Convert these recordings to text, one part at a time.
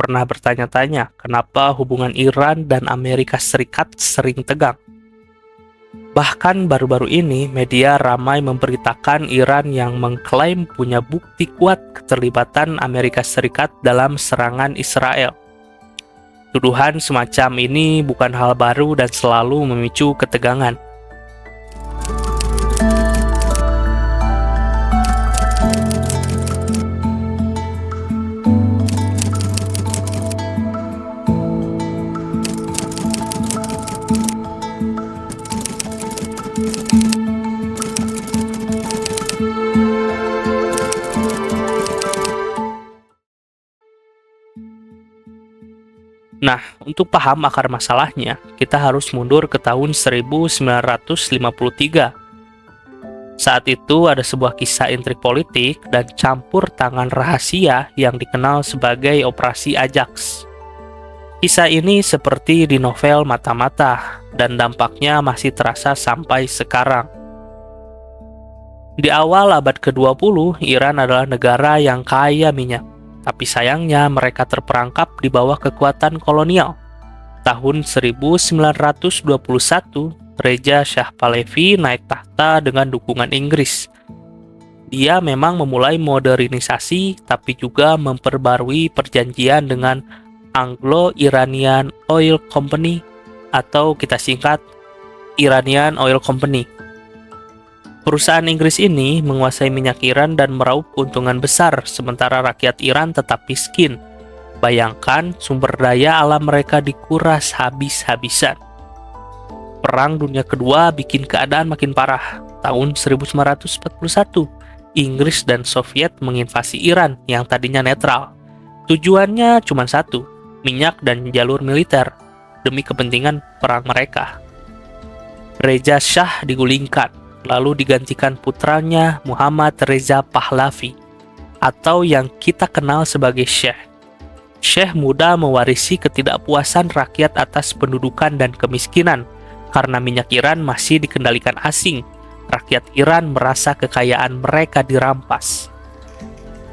pernah bertanya-tanya kenapa hubungan Iran dan Amerika Serikat sering tegang? Bahkan baru-baru ini, media ramai memberitakan Iran yang mengklaim punya bukti kuat keterlibatan Amerika Serikat dalam serangan Israel. Tuduhan semacam ini bukan hal baru dan selalu memicu ketegangan. Nah, untuk paham akar masalahnya, kita harus mundur ke tahun 1953. Saat itu ada sebuah kisah intrik politik dan campur tangan rahasia yang dikenal sebagai Operasi Ajax. Kisah ini seperti di novel Mata-Mata, dan dampaknya masih terasa sampai sekarang. Di awal abad ke-20, Iran adalah negara yang kaya minyak. Tapi sayangnya mereka terperangkap di bawah kekuatan kolonial. Tahun 1921, Reza Shah Pahlavi naik tahta dengan dukungan Inggris. Dia memang memulai modernisasi, tapi juga memperbarui perjanjian dengan Anglo-Iranian Oil Company, atau kita singkat Iranian Oil Company. Perusahaan Inggris ini menguasai minyak Iran dan meraup keuntungan besar, sementara rakyat Iran tetap miskin. Bayangkan sumber daya alam mereka dikuras habis-habisan. Perang Dunia Kedua bikin keadaan makin parah. Tahun 1941, Inggris dan Soviet menginvasi Iran yang tadinya netral. Tujuannya cuma satu, minyak dan jalur militer, demi kepentingan perang mereka. Reza Shah digulingkan, lalu digantikan putranya Muhammad Reza Pahlavi, atau yang kita kenal sebagai Syekh. Syekh muda mewarisi ketidakpuasan rakyat atas pendudukan dan kemiskinan. Karena minyak Iran masih dikendalikan asing, rakyat Iran merasa kekayaan mereka dirampas.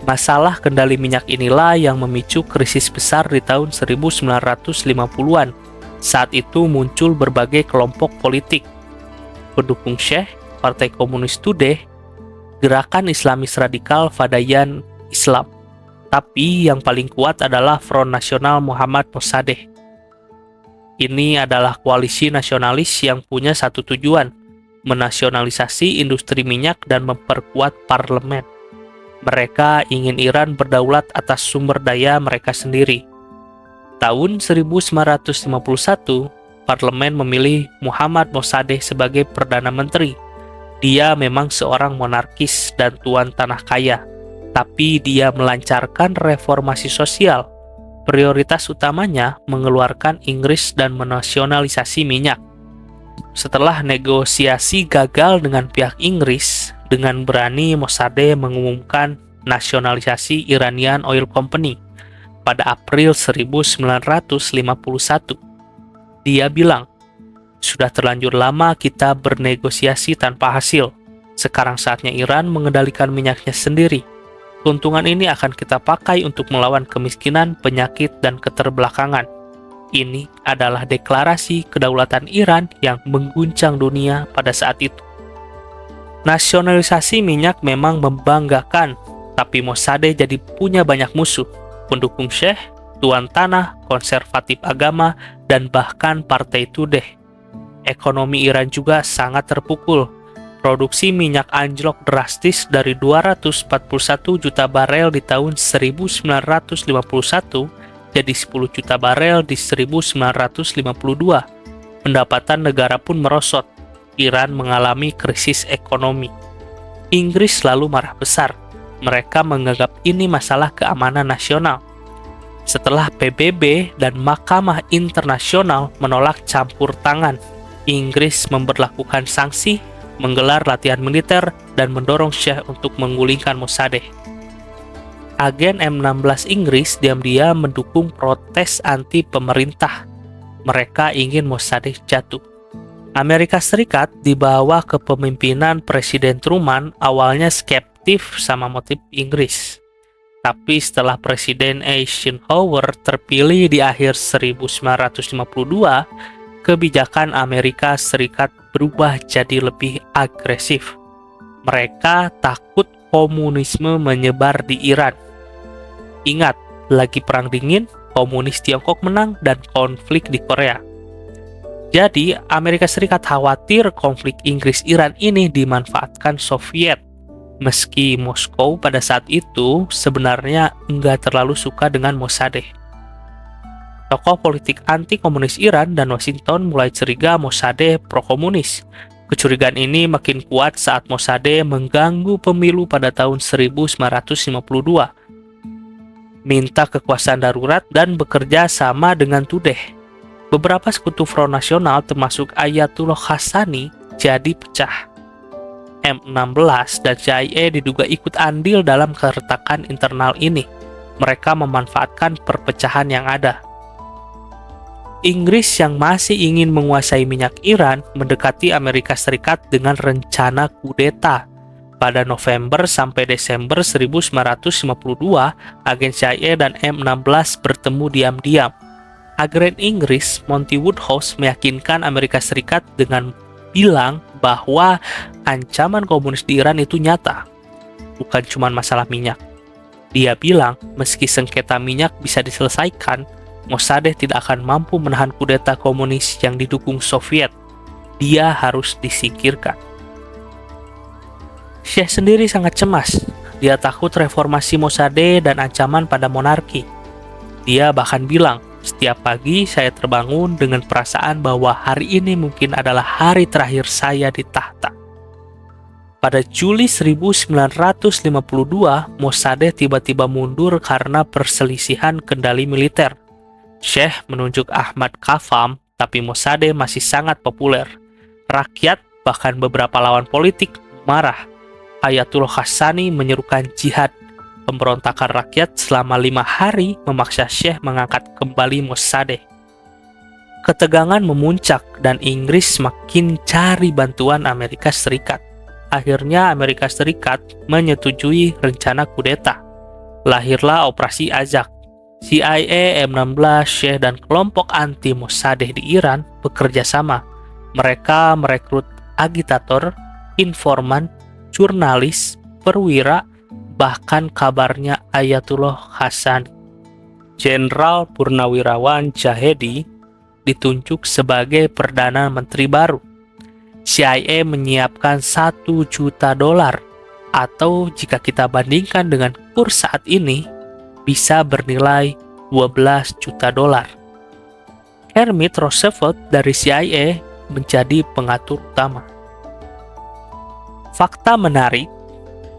Masalah kendali minyak inilah yang memicu krisis besar di tahun 1950-an. Saat itu muncul berbagai kelompok politik. Pendukung Syekh, Partai Komunis Tudeh, Gerakan Islamis Radikal Fadayan Islam. Tapi yang paling kuat adalah Front Nasional Muhammad Mossadegh. Ini adalah koalisi nasionalis yang punya satu tujuan, menasionalisasi industri minyak dan memperkuat parlemen. Mereka ingin Iran berdaulat atas sumber daya mereka sendiri. Tahun 1951, parlemen memilih Muhammad Mossadegh sebagai Perdana Menteri. Dia memang seorang monarkis dan tuan tanah kaya, tapi dia melancarkan reformasi sosial. Prioritas utamanya mengeluarkan Inggris dan menasionalisasi minyak. Setelah negosiasi gagal dengan pihak Inggris, dengan berani Mossadegh mengumumkan nasionalisasi Iranian Oil Company pada April 1951. Dia bilang, "Sudah terlanjur lama kita bernegosiasi tanpa hasil. Sekarang saatnya Iran mengendalikan minyaknya sendiri. Keuntungan ini akan kita pakai untuk melawan kemiskinan, penyakit, dan keterbelakangan." Ini adalah deklarasi kedaulatan Iran yang mengguncang dunia pada saat itu. Nasionalisasi minyak memang membanggakan, tapi Mossadegh jadi punya banyak musuh. Pendukung Syekh, tuan tanah, konservatif agama, dan bahkan Partai Tudeh. Ekonomi Iran juga sangat terpukul. Produksi minyak anjlok drastis dari 241 juta barel di tahun 1951 jadi 10 juta barel di 1952. Pendapatan negara pun merosot. Iran mengalami krisis ekonomi. Inggris selalu marah besar. Mereka menganggap ini masalah keamanan nasional. Setelah PBB dan Mahkamah Internasional menolak campur tangan, Inggris memberlakukan sanksi, menggelar latihan militer, dan mendorong Syekh untuk menggulingkan Mossadegh. Agen M16 Inggris diam-diam mendukung protes anti-pemerintah. Mereka ingin Mossadegh jatuh. Amerika Serikat di bawah kepemimpinan Presiden Truman awalnya skeptif sama motif Inggris. Tapi setelah Presiden Eisenhower terpilih di akhir 1952, kebijakan Amerika Serikat berubah jadi lebih agresif. Mereka takut komunisme menyebar di Iran. Ingat, lagi perang dingin, komunis Tiongkok menang dan konflik di Korea. Jadi, Amerika Serikat khawatir konflik Inggris-Iran ini dimanfaatkan Soviet. Meski Moskow pada saat itu sebenarnya nggak terlalu suka dengan Mossadegh. Tokoh politik anti-komunis Iran dan Washington mulai curiga Mossadegh pro-komunis. Kecurigaan ini makin kuat saat Mossadegh mengganggu pemilu pada tahun 1952. Minta kekuasaan darurat dan bekerja sama dengan Tudeh. Beberapa sekutu Front Nasional termasuk Ayatullah Khazani jadi pecah. M16 dan CIA diduga ikut andil dalam keretakan internal ini. Mereka memanfaatkan perpecahan yang ada. Inggris yang masih ingin menguasai minyak Iran mendekati Amerika Serikat dengan rencana kudeta. Pada November sampai Desember 1952, agen CIA dan M16 bertemu diam-diam. Agen Inggris, Monty Woodhouse, meyakinkan Amerika Serikat dengan bilang bahwa ancaman komunis di Iran itu nyata, bukan cuma masalah minyak. Dia bilang, meski sengketa minyak bisa diselesaikan, Mossadegh tidak akan mampu menahan kudeta komunis yang didukung Soviet. Dia harus disingkirkan. Syekh sendiri sangat cemas. Dia takut reformasi Mossadegh dan ancaman pada monarki. Dia bahkan bilang, "Setiap pagi saya terbangun dengan perasaan bahwa hari ini mungkin adalah hari terakhir saya di tahta." Pada Juli 1952, Mossadegh tiba-tiba mundur karena perselisihan kendali militer. Syekh menunjuk Ahmad Khafam, tapi Mossadegh masih sangat populer. Rakyat, bahkan beberapa lawan politik, marah. Ayatullah Khazani menyerukan jihad. Pemberontakan rakyat selama 5 hari memaksa Syekh mengangkat kembali Mossadegh. Ketegangan memuncak dan Inggris makin cari bantuan Amerika Serikat. Akhirnya Amerika Serikat menyetujui rencana kudeta. Lahirlah Operasi Azak. CIA, M16, Syekh, dan kelompok anti Mossadegh di Iran bekerja sama. Mereka merekrut agitator, informan, jurnalis, perwira, bahkan kabarnya Ayatullah Khazani. Jenderal Purnawirawan Jahedi ditunjuk sebagai Perdana Menteri baru. CIA menyiapkan $1 juta, atau jika kita bandingkan dengan kurs saat ini, bisa bernilai $12 juta. Hermit Roosevelt dari CIA menjadi pengatur utama. Fakta menarik,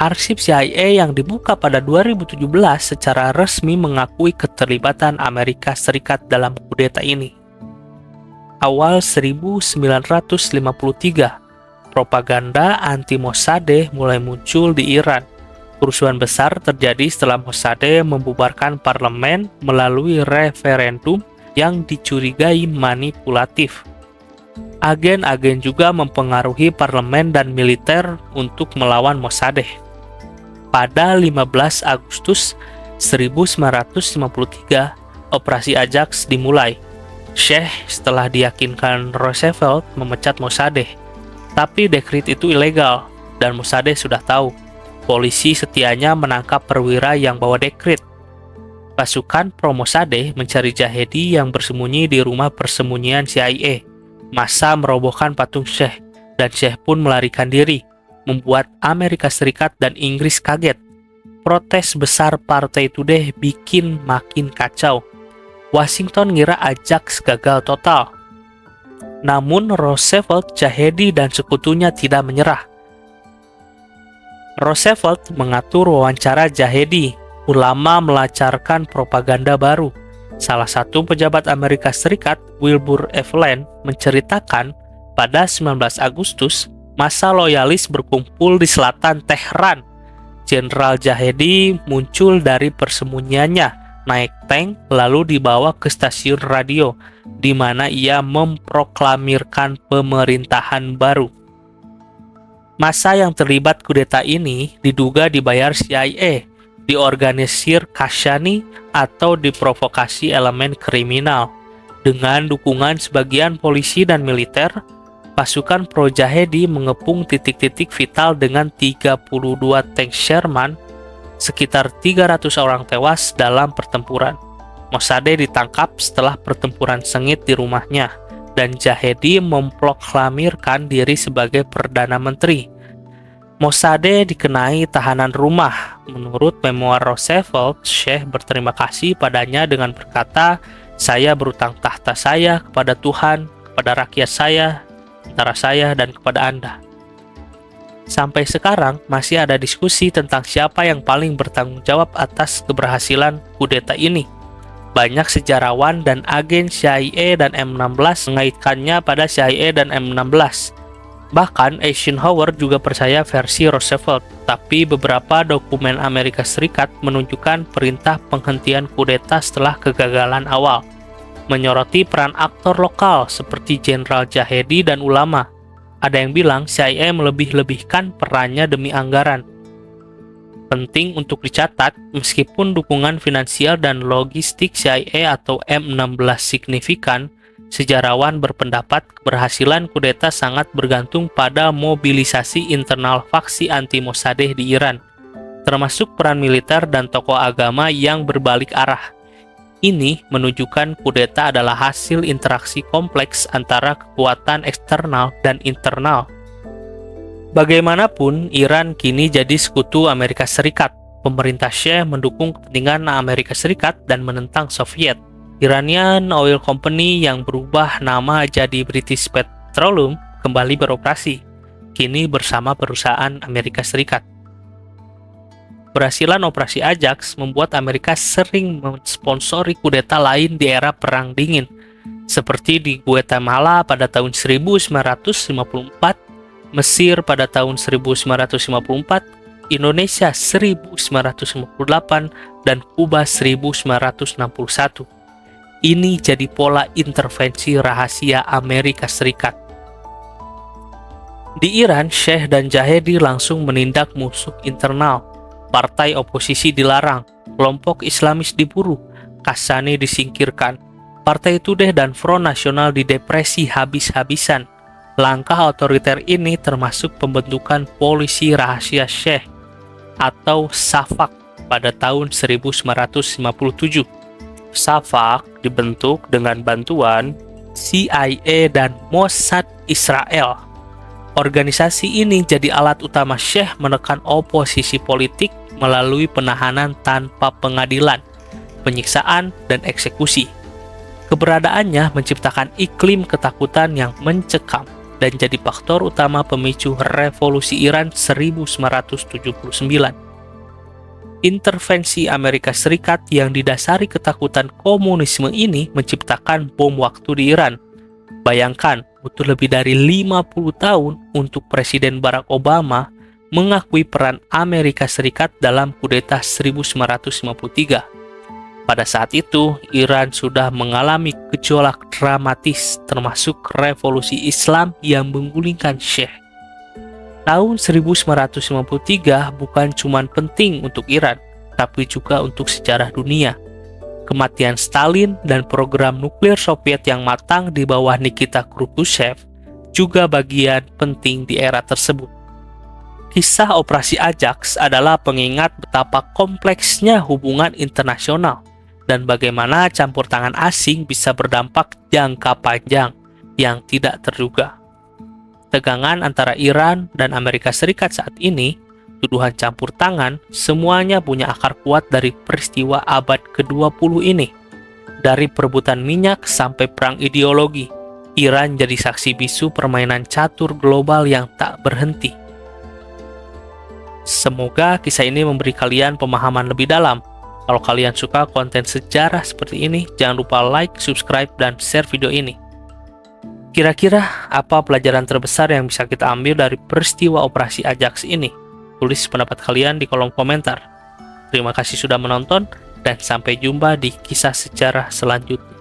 arsip CIA yang dibuka pada 2017 secara resmi mengakui keterlibatan Amerika Serikat dalam kudeta ini. Awal 1953, propaganda anti-Mossadegh mulai muncul di Iran. Kerusuhan besar terjadi setelah Mossadegh membubarkan parlemen melalui referendum yang dicurigai manipulatif. Agen-agen juga mempengaruhi parlemen dan militer untuk melawan Mossadegh. Pada 15 Agustus 1953, Operasi Ajax dimulai. Syekh setelah diyakinkan Roosevelt memecat Mossadegh. Tapi dekrit itu ilegal, dan Mossadegh sudah tahu. Polisi setianya menangkap perwira yang bawa dekrit. Pasukan pro-Mossadegh mencari Jahedi yang bersembunyi di rumah persembunyian CIA. Massa merobohkan patung Syekh, dan Syekh pun melarikan diri, membuat Amerika Serikat dan Inggris kaget. Protes besar Partai Tudeh bikin makin kacau. Washington ngira Ajax gagal total. Namun Roosevelt, Jahedi, dan sekutunya tidak menyerah. Roosevelt mengatur wawancara Jahedi. Ulama melancarkan propaganda baru. Salah satu pejabat Amerika Serikat, Wilbur Evelyn, menceritakan pada 19 Agustus, massa loyalis berkumpul di selatan Tehran. Jenderal Jahedi muncul dari persembunyiannya, naik tank, lalu dibawa ke stasiun radio, di mana ia memproklamirkan pemerintahan baru. Massa yang terlibat kudeta ini diduga dibayar CIA. diorganisir Kashani atau diprovokasi elemen kriminal. Dengan dukungan sebagian polisi dan militer, pasukan pro-Jahedi mengepung titik-titik vital dengan 32 tank Sherman, sekitar 300 orang tewas dalam pertempuran. Mossadegh ditangkap setelah pertempuran sengit di rumahnya, dan Jahedi memproklamirkan diri sebagai Perdana Menteri. Mossadegh dikenai tahanan rumah. Menurut memoir Roosevelt, Syekh berterima kasih padanya dengan berkata, "Saya berutang tahta saya kepada Tuhan, kepada rakyat saya, antara saya, dan kepada Anda." Sampai sekarang, masih ada diskusi tentang siapa yang paling bertanggung jawab atas keberhasilan kudeta ini. Banyak sejarawan dan agen CIA dan M16 mengaitkannya pada CIA dan M16. Bahkan Eisenhower juga percaya versi Roosevelt, tapi beberapa dokumen Amerika Serikat menunjukkan perintah penghentian kudeta setelah kegagalan awal, menyoroti peran aktor lokal seperti Jenderal Jahedi dan ulama. Ada yang bilang CIA melebih-lebihkan perannya demi anggaran. Penting untuk dicatat, meskipun dukungan finansial dan logistik CIA atau M16 signifikan, sejarawan berpendapat keberhasilan kudeta sangat bergantung pada mobilisasi internal faksi anti-Mossadegh di Iran, termasuk peran militer dan tokoh agama yang berbalik arah. Ini menunjukkan kudeta adalah hasil interaksi kompleks antara kekuatan eksternal dan internal. Bagaimanapun, Iran kini jadi sekutu Amerika Serikat. Pemerintah Syekh mendukung kepentingan Amerika Serikat dan menentang Soviet. Iranian Oil Company yang berubah nama jadi British Petroleum kembali beroperasi, kini bersama perusahaan Amerika Serikat. Keberhasilan Operasi Ajax membuat Amerika sering mensponsori kudeta lain di era Perang Dingin, seperti di Guatemala pada tahun 1954, Mesir pada tahun 1954, Indonesia 1958, dan Kuba 1961. Ini jadi pola intervensi rahasia Amerika Serikat. Di Iran, Syekh dan Jahedi langsung menindak musuh internal. Partai oposisi dilarang, kelompok Islamis diburu, Kashani disingkirkan, Partai Tudeh dan Front Nasional didepresi habis-habisan. Langkah otoriter ini termasuk pembentukan polisi rahasia Syekh atau SAVAK pada tahun 1957. SAVAK dibentuk dengan bantuan CIA dan Mossad Israel. Organisasi ini jadi alat utama Syekh menekan oposisi politik melalui penahanan tanpa pengadilan, penyiksaan, dan eksekusi. Keberadaannya menciptakan iklim ketakutan yang mencekam dan jadi faktor utama pemicu revolusi Iran 1979. Intervensi Amerika Serikat yang didasari ketakutan komunisme ini menciptakan bom waktu di Iran. Bayangkan, butuh lebih dari 50 tahun untuk Presiden Barack Obama mengakui peran Amerika Serikat dalam kudeta 1953. Pada saat itu, Iran sudah mengalami gejolak dramatis, termasuk revolusi Islam yang menggulingkan Syekh. Tahun 1953 bukan cuma penting untuk Iran, tapi juga untuk sejarah dunia. Kematian Stalin dan program nuklir Soviet yang matang di bawah Nikita Khrushchev juga bagian penting di era tersebut. Kisah Operasi Ajax adalah pengingat betapa kompleksnya hubungan internasional dan bagaimana campur tangan asing bisa berdampak jangka panjang yang tidak terduga. Tegangan antara Iran dan Amerika Serikat saat ini, tuduhan campur tangan, semuanya punya akar kuat dari peristiwa abad ke-20 ini. Dari perebutan minyak sampai perang ideologi, Iran jadi saksi bisu permainan catur global yang tak berhenti. Semoga kisah ini memberi kalian pemahaman lebih dalam. Kalau kalian suka konten sejarah seperti ini, jangan lupa like, subscribe, dan share video ini. Kira-kira apa pelajaran terbesar yang bisa kita ambil dari peristiwa Operasi Ajax ini? Tulis pendapat kalian di kolom komentar. Terima kasih sudah menonton, dan sampai jumpa di kisah sejarah selanjutnya.